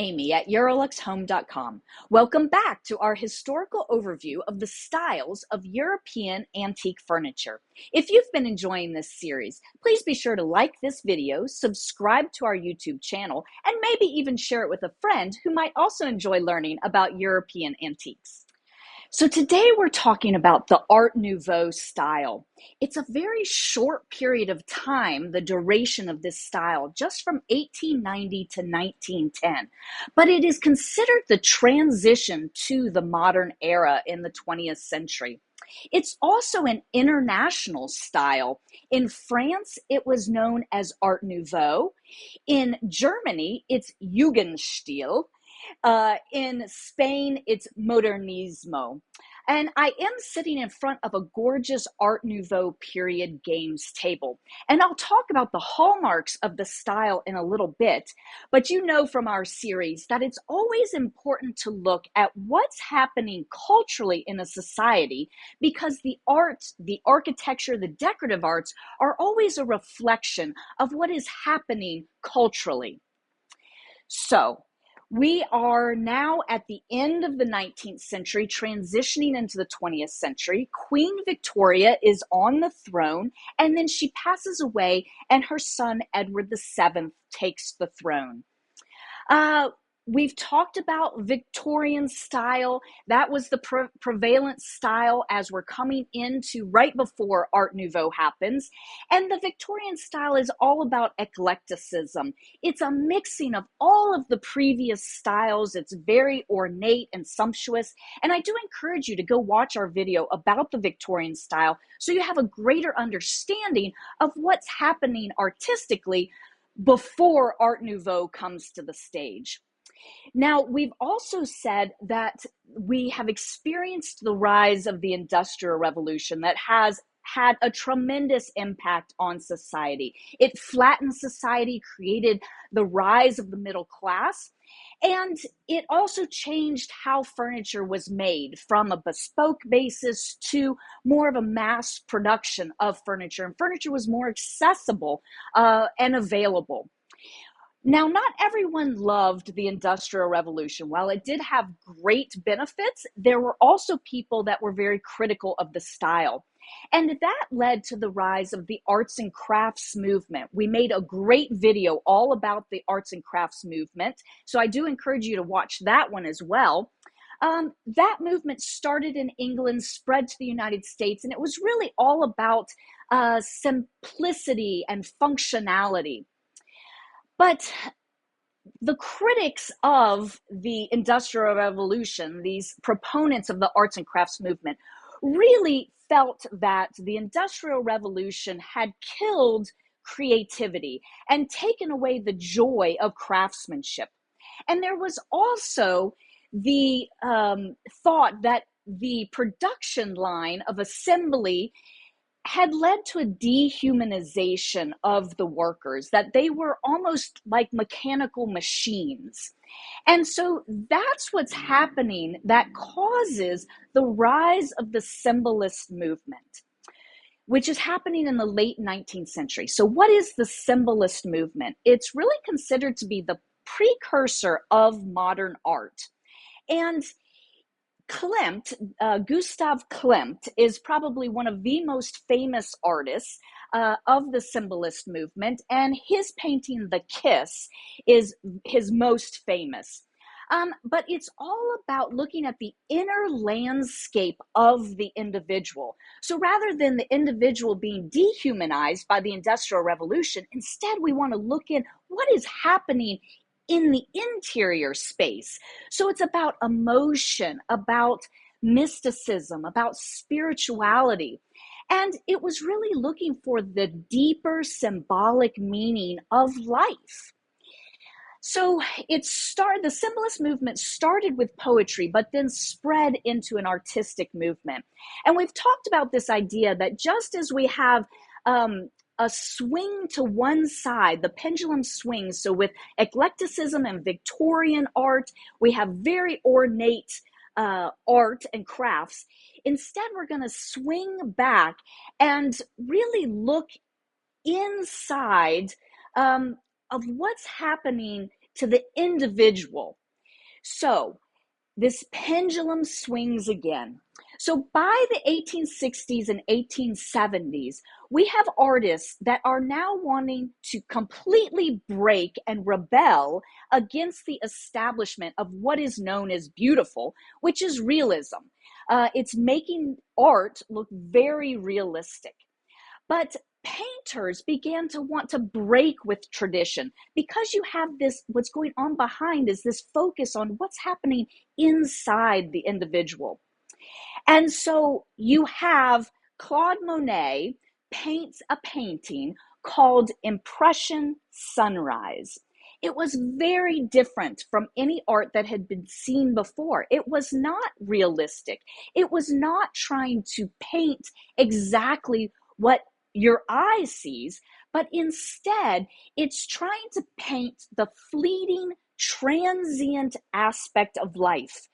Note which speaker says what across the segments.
Speaker 1: Amy at EuroluxHome.com. Welcome back to our historical overview of the styles of European antique furniture. If you've been enjoying this series, please be sure to like this video, subscribe to our YouTube channel, and maybe even share it with a friend who might also enjoy learning about European antiques. So today we're talking about the Art Nouveau style. It's a very short period of time, the duration of this style, just from 1890 to 1910. But it is considered the transition to the modern era in the 20th century. It's also an international style. In France, it was known as Art Nouveau. In Germany, it's Jugendstil. In Spain, it's Modernismo. And I am sitting in front of a gorgeous Art Nouveau period games table. And I'll talk about the hallmarks of the style in a little bit. But you know from our series that it's always important to look at what's happening culturally in a society, because the art, the architecture, the decorative arts are always a reflection of what is happening culturally. So, we are now at the end of the 19th century, transitioning into the 20th century. Queen Victoria is on the throne, and then she passes away, and her son, Edward VII, takes the throne. We've talked about Victorian style. That was the prevalent style as we're coming into right before Art Nouveau happens. And the Victorian style is all about eclecticism. It's a mixing of all of the previous styles. It's very ornate and sumptuous. And I do encourage you to go watch our video about the Victorian style so you have a greater understanding of what's happening artistically before Art Nouveau comes to the stage. Now, we've also said that we have experienced the rise of the Industrial Revolution that has had a tremendous impact on society. It flattened society, created the rise of the middle class, and it also changed how furniture was made from a bespoke basis to more of a mass production of furniture, and furniture was more accessible and available. Now, not everyone loved the Industrial Revolution. While it did have great benefits, there were also people that were very critical of the style. And that led to the rise of the arts and crafts movement. We made a great video all about the arts and crafts movement, so I do encourage you to watch that one as well. That movement started in England, spread to the United States, and it was really all about simplicity and functionality. But the critics of the Industrial Revolution, these proponents of the arts and crafts movement, really felt that the Industrial Revolution had killed creativity and taken away the joy of craftsmanship. And there was also the thought that the production line of assembly had led to a dehumanization of the workers, that they were almost like mechanical machines. And so that's what's happening that causes the rise of the Symbolist movement, which is happening in the late 19th century. So what is the Symbolist movement? It's really considered to be the precursor of modern art. And Gustav Klimt is probably one of the most famous artists of the Symbolist movement, and his painting, The Kiss, is his most famous. But it's all about looking at the inner landscape of the individual. So rather than the individual being dehumanized by the Industrial Revolution, instead we want to look at what is happening in the interior space. So it's about emotion, about mysticism, about spirituality. And it was really looking for the deeper symbolic meaning of life. So the Symbolist movement started with poetry, but then spread into an artistic movement. And we've talked about this idea that just as we have a swing to one side, the pendulum swings. So with eclecticism and Victorian art, we have very ornate art and crafts. Instead, we're going to swing back and really look inside of what's happening to the individual. So this pendulum swings again. So by the 1860s and 1870s, we have artists that are now wanting to completely break and rebel against the establishment of what is known as beautiful, which is realism. It's making art look very realistic. But painters began to want to break with tradition because you have this, what's going on behind is this focus on what's happening inside the individual. And so you have Claude Monet paints a painting called Impression Sunrise. It was very different from any art that had been seen before. It was not realistic. It was not trying to paint exactly what your eye sees, but instead it's trying to paint the fleeting, transient aspect of life.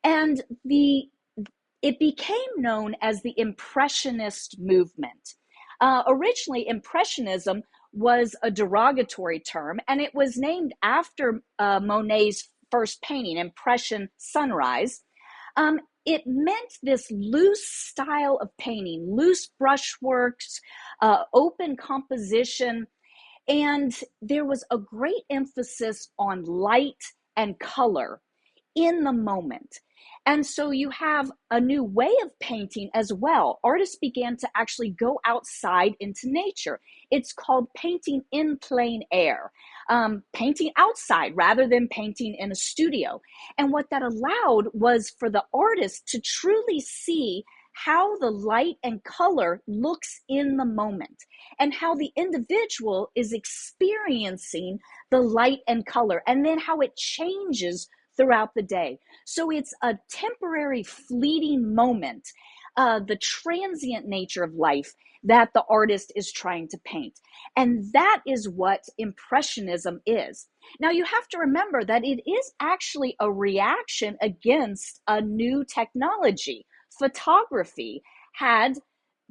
Speaker 1: And it became known as the Impressionist movement. Originally, Impressionism was a derogatory term, and it was named after Monet's first painting, Impression Sunrise. It meant this loose style of painting, loose brushworks, open composition, and there was a great emphasis on light and color in the moment. And so you have a new way of painting as well. Artists began to actually go outside into nature. It's called painting in plein air, painting outside rather than painting in a studio. And what that allowed was for the artist to truly see how the light and color looks in the moment and how the individual is experiencing the light and color, and then how it changes throughout the day. So it's a temporary, fleeting moment, the transient nature of life that the artist is trying to paint. And that is what Impressionism is. Now, you have to remember that it is actually a reaction against a new technology. Photography had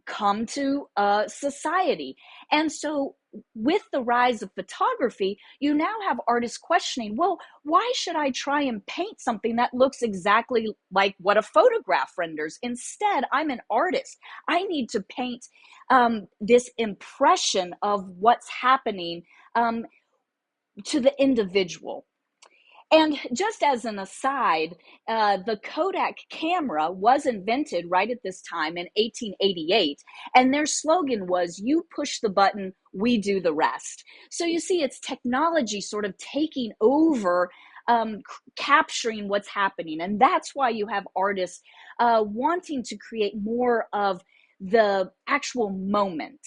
Speaker 1: come to society. And so with the rise of photography, you now have artists questioning, well, why should I try and paint something that looks exactly like what a photograph renders? Instead, I'm an artist. I need to paint this impression of what's happening to the individual. And just as an aside, the Kodak camera was invented right at this time in 1888, and their slogan was, "You push the button, we do the rest." So you see, it's technology sort of taking over, capturing what's happening. And that's why you have artists wanting to create more of the actual moment.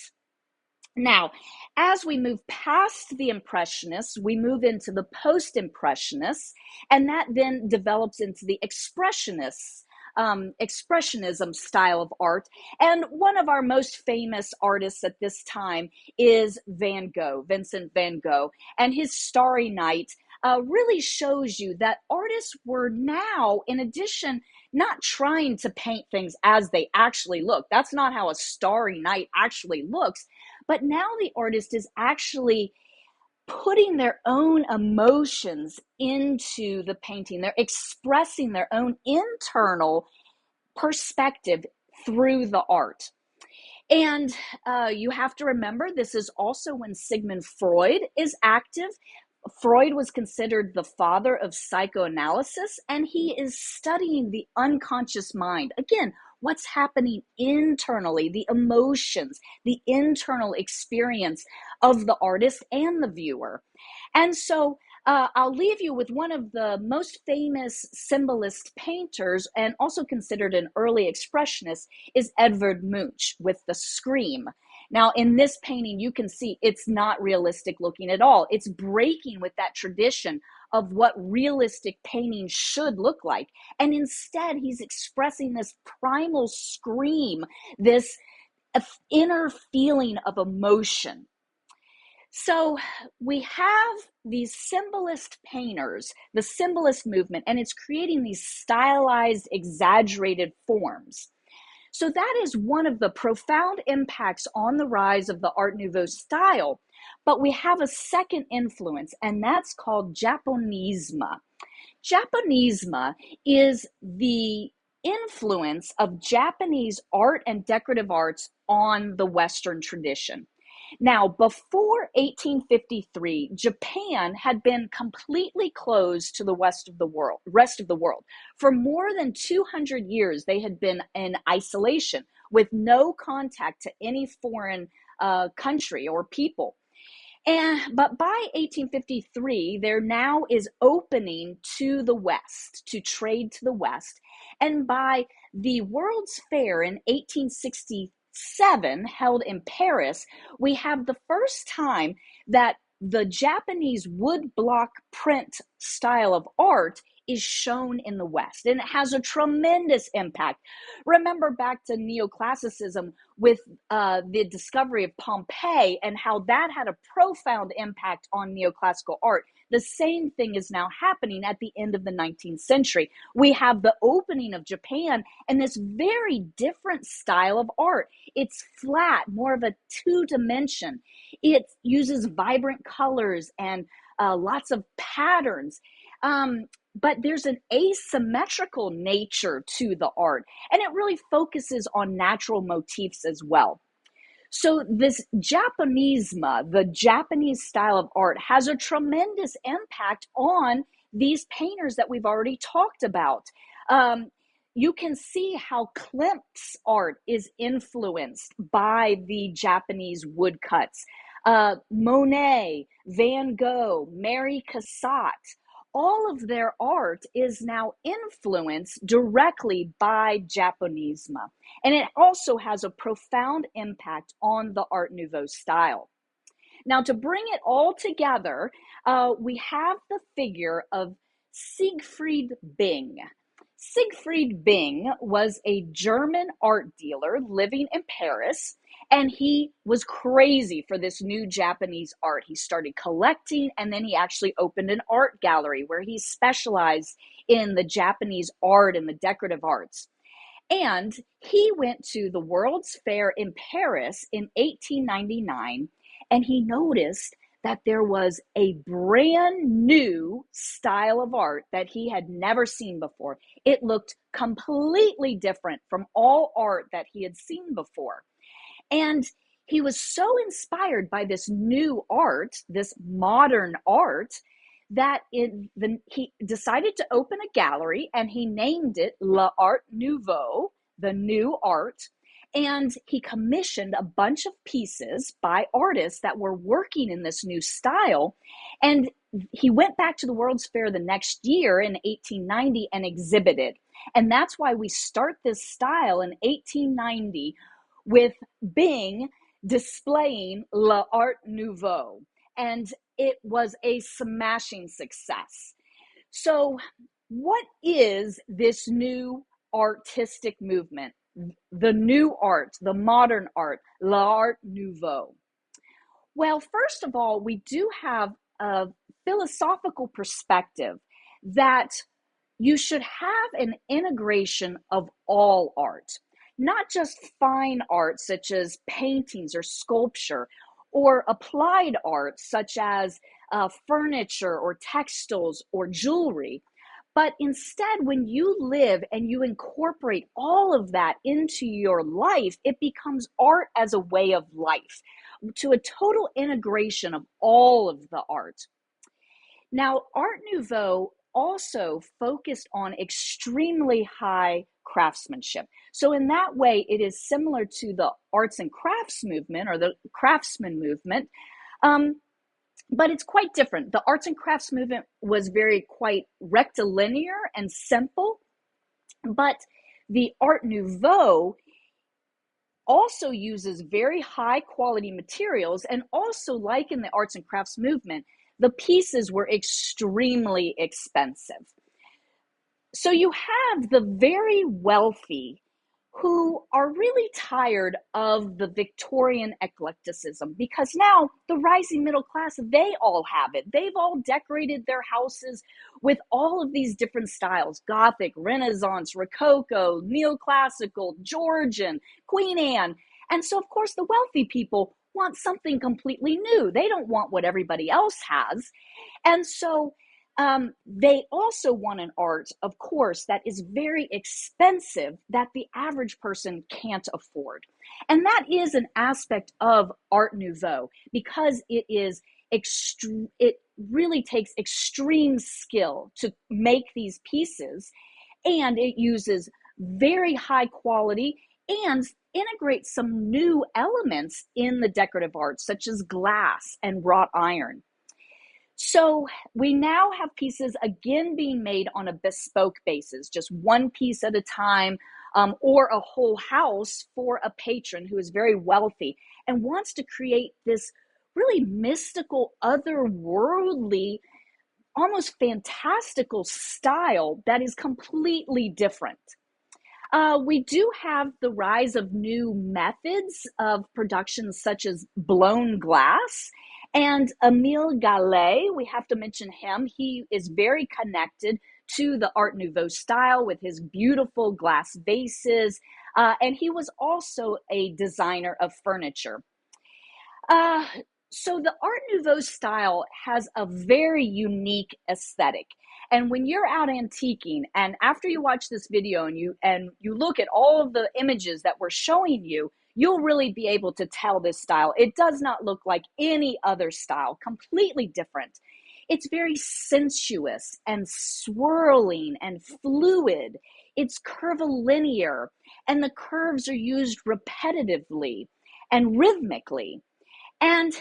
Speaker 1: Now, as we move past the Impressionists, we move into the Post-Impressionists, and that then develops into the Expressionists, Expressionism style of art. And one of our most famous artists at this time is Van Gogh, Vincent van Gogh, and his Starry Night really shows you that artists were now, in addition, not trying to paint things as they actually look. That's not how a starry night actually looks. But now the artist is actually putting their own emotions into the painting. They're expressing their own internal perspective through the art. And you have to remember, this is also when Sigmund Freud is active. Freud was considered the father of psychoanalysis, and he is studying the unconscious mind. Again, what's happening internally, the emotions, the internal experience of the artist and the viewer. And so I'll leave you with one of the most famous symbolist painters, and also considered an early expressionist, is Edvard Munch with The Scream. Now, in this painting, you can see it's not realistic looking at all. It's breaking with that tradition of what realistic painting should look like. And instead, he's expressing this primal scream, this inner feeling of emotion. So we have these symbolist painters, the Symbolist movement, and it's creating these stylized, exaggerated forms. So that is one of the profound impacts on the rise of the Art Nouveau style. But we have a second influence, and that's called Japonisme. Japonisme is the influence of Japanese art and decorative arts on the Western tradition. Now, before 1853, Japan had been completely closed to the rest of the world. For more than 200 years, they had been in isolation with no contact to any foreign country or people. But by 1853, there now is opening to the West, to trade to the West. And by the World's Fair in 1867, held in Paris, we have the first time that the Japanese wood block print style of art is shown in the West, and it has a tremendous impact. Remember back to neoclassicism with the discovery of Pompeii and how that had a profound impact on neoclassical art. The same thing is now happening at the end of the 19th century. We have the opening of Japan and this very different style of art. It's flat, more of a two-dimension. It uses vibrant colors and lots of patterns. But there's an asymmetrical nature to the art, and it really focuses on natural motifs as well. So this Japonisme, the Japanese style of art, has a tremendous impact on these painters that we've already talked about. You can see how Klimt's art is influenced by the Japanese woodcuts. Monet, Van Gogh, Mary Cassatt, all of their art is now influenced directly by Japonisme. And it also has a profound impact on the Art Nouveau style. Now, to bring it all together, we have the figure of Siegfried Bing. Siegfried Bing was a German art dealer living in Paris, and he was crazy for this new Japanese art. He started collecting, and then he actually opened an art gallery where he specialized in the Japanese art and the decorative arts. And he went to the World's Fair in Paris in 1899, and he noticed that there was a brand new style of art that he had never seen before. It looked completely different from all art that he had seen before. And he was so inspired by this new art, this modern art, that he decided to open a gallery, and he named it Art Nouveau, the new art. And he commissioned a bunch of pieces by artists that were working in this new style. And he went back to the World's Fair the next year in 1890 and exhibited. And that's why we start this style in 1890 with Bing displaying Art Nouveau. And it was a smashing success. So what is this new artistic movement? The new art, the modern art, l'Art Nouveau. Well, first of all, we do have a philosophical perspective that you should have an integration of all art, not just fine art such as paintings or sculpture, or applied art such as furniture or textiles or jewelry. But instead, when you live and you incorporate all of that into your life, it becomes art as a way of life, to a total integration of all of the art. Now, Art Nouveau also focused on extremely high craftsmanship. So in that way, it is similar to the arts and crafts movement or the craftsman movement. But it's quite different. The arts and crafts movement was quite rectilinear and simple, but the Art Nouveau also uses very high quality materials, and also, like in the arts and crafts movement, the pieces were extremely expensive. So you have the very wealthy who are really tired of the Victorian eclecticism, because now the rising middle class, they all have it. They've all decorated their houses with all of these different styles: Gothic, Renaissance, Rococo, Neoclassical, Georgian, Queen Anne. And so, of course, the wealthy people want something completely new. They don't want what everybody else has. And so they also want an art, of course, that is very expensive that the average person can't afford. And that is an aspect of Art Nouveau because it really takes extreme skill to make these pieces, and it uses very high quality and integrates some new elements in the decorative arts, such as glass and wrought iron. So we now have pieces again being made on a bespoke basis, just one piece at a time, or a whole house for a patron who is very wealthy and wants to create this really mystical, otherworldly, almost fantastical style that is completely different. We do have the rise of new methods of production, such as blown glass. And Émile Gallé, we have to mention him. He is very connected to the Art Nouveau style with his beautiful glass vases. And he was also a designer of furniture. So the Art Nouveau style has a very unique aesthetic. And when you're out antiquing, and after you watch this video and you look at all of the images that we're showing you, you'll really be able to tell this style. It does not look like any other style, completely different. It's very sensuous and swirling and fluid. It's curvilinear, and the curves are used repetitively and rhythmically. And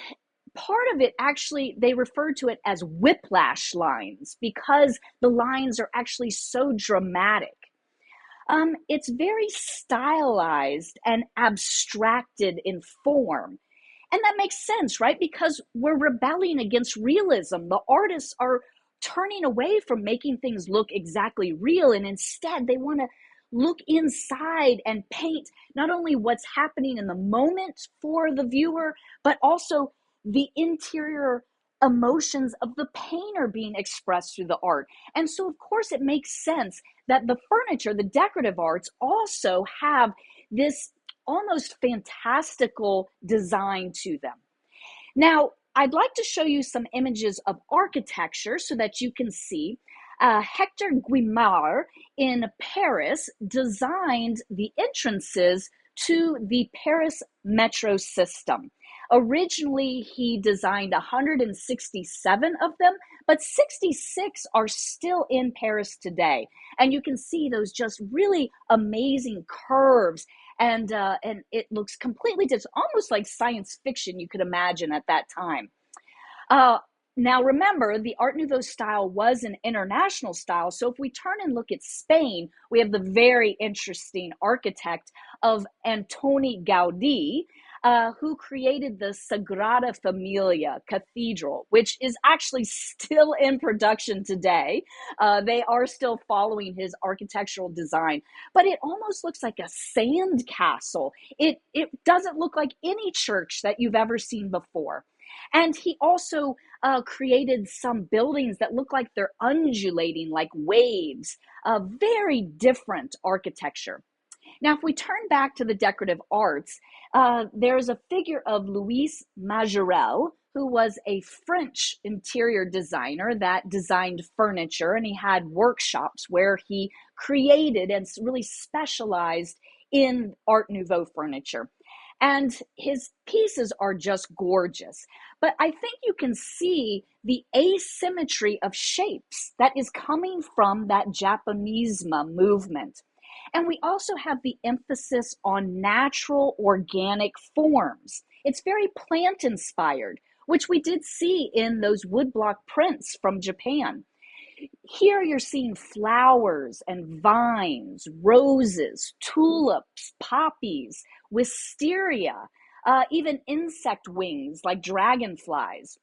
Speaker 1: part of it, actually, they refer to it as whiplash lines because the lines are actually so dramatic. It's very stylized and abstracted in form. And that makes sense, right? Because we're rebelling against realism. The artists are turning away from making things look exactly real, and instead they want to look inside and paint not only what's happening in the moment for the viewer, but also the interior emotions of the painter being expressed through the art. And so, of course, it makes sense that the furniture, the decorative arts, also have this almost fantastical design to them. Now, I'd like to show you some images of architecture so that you can see. Hector Guimard in Paris designed the entrances to the Paris metro system. Originally, he designed 167 of them, but 66 are still in Paris today. And you can see those just really amazing curves, and it looks completely different, almost like science fiction you could imagine at that time. Now, remember, the Art Nouveau style was an international style. So if we turn and look at Spain, we have the very interesting architect of Antoni Gaudí, who created the Sagrada Familia Cathedral, which is actually still in production today. They are still following his architectural design, but it almost looks like a sand castle. It doesn't look like any church that you've ever seen before. And he also created some buildings that look like they're undulating like waves, very different architecture. Now, if we turn back to the decorative arts, there's a figure of Louis Majorelle, who was a French interior designer that designed furniture, and he had workshops where he created and really specialized in Art Nouveau furniture. And his pieces are just gorgeous. But I think you can see the asymmetry of shapes that is coming from that Japonisme movement. And we also have the emphasis on natural organic forms. It's very plant inspired, which we did see in those woodblock prints from Japan. Here you're seeing flowers and vines, roses, tulips, poppies, wisteria, even insect wings like dragonflies.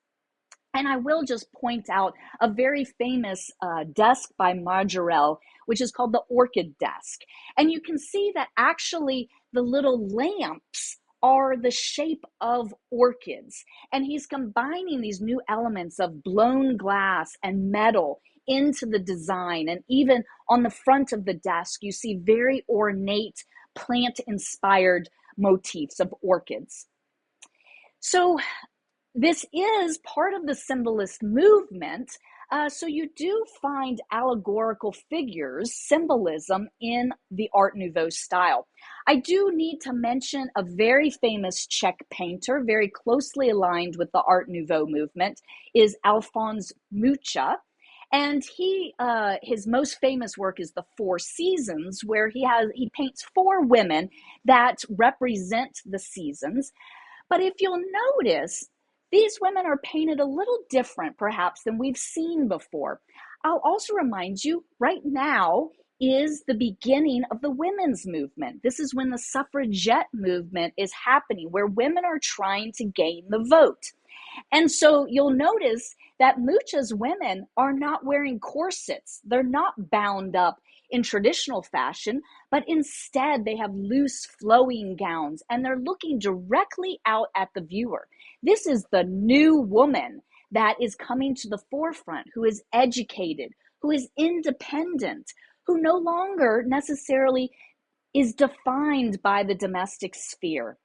Speaker 1: And I will just point out a very famous desk by Majorelle, which is called the Orchid Desk. And you can see that actually the little lamps are the shape of orchids. And he's combining these new elements of blown glass and metal into the design. And even on the front of the desk, you see very ornate plant-inspired motifs of orchids. So this is part of the symbolist movement. So you do find allegorical figures, symbolism, in the Art Nouveau style. I do need to mention a very famous Czech painter, very closely aligned with the Art Nouveau movement, is Alphonse Mucha. And his most famous work is the Four Seasons, where he paints four women that represent the seasons. But if you'll notice, these women are painted a little different, perhaps, than we've seen before. I'll also remind you, right now is the beginning of the women's movement. This is when the suffragette movement is happening, where women are trying to gain the vote. And so you'll notice that Mucha's women are not wearing corsets. They're not bound up in traditional fashion, but instead they have loose flowing gowns and they're looking directly out at the viewer. This is the new woman that is coming to the forefront, who is educated, who is independent, who no longer necessarily is defined by the domestic sphere.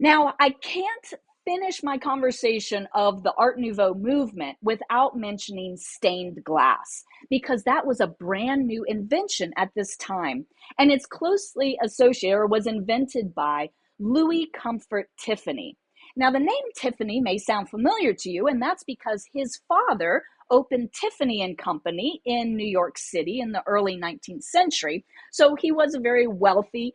Speaker 1: Now, I can't finish my conversation of the Art Nouveau movement without mentioning stained glass, because that was a brand new invention at this time. And it's closely associated, or was invented by Louis Comfort Tiffany. Now, the name Tiffany may sound familiar to you, and that's because his father opened Tiffany and Company in New York City in the early 19th century. So he was a very wealthy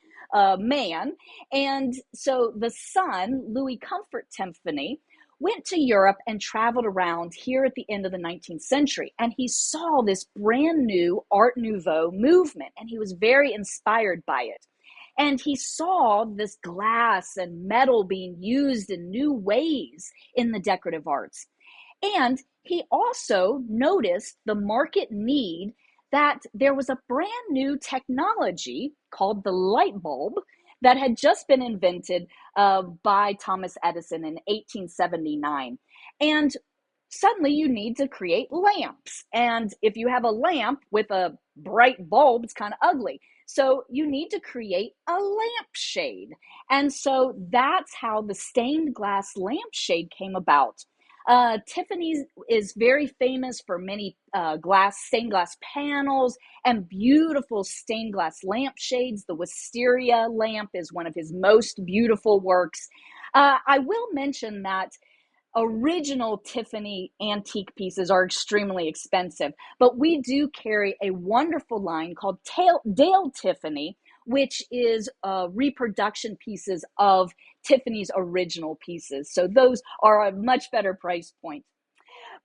Speaker 1: man. And so the son, Louis Comfort Tiffany, went to Europe and traveled around here at the end of the 19th century. And he saw this brand new Art Nouveau movement, and he was very inspired by it. And he saw this glass and metal being used in new ways in the decorative arts. And he also noticed the market need, that there was a brand new technology called the light bulb that had just been invented by Thomas Edison in 1879. And suddenly you need to create lamps. And if you have a lamp with a bright bulb, it's kind of ugly. So you need to create a lampshade. And so that's how the stained glass lampshade came about. Tiffany's is very famous for many stained glass panels and beautiful stained glass lampshades. The wisteria lamp is one of his most beautiful works. I will mention that original Tiffany antique pieces are extremely expensive, but we do carry a wonderful line called Dale Tiffany, which is reproduction pieces of Tiffany's original pieces. So those are a much better price point.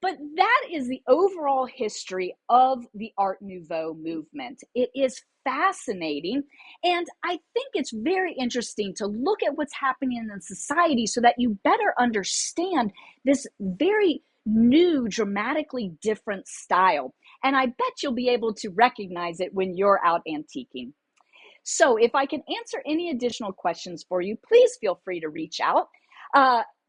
Speaker 1: But that is the overall history of the Art Nouveau movement. It is fascinating, and I think it's very interesting to look at what's happening in society so that you better understand this very new, dramatically different style. And I bet you'll be able to recognize it when you're out antiquing. So if I can answer any additional questions for you, please feel free to reach out.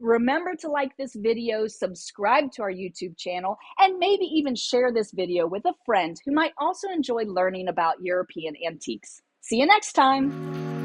Speaker 1: Remember to like this video, subscribe to our YouTube channel, and maybe even share this video with a friend who might also enjoy learning about European antiques. See you next time.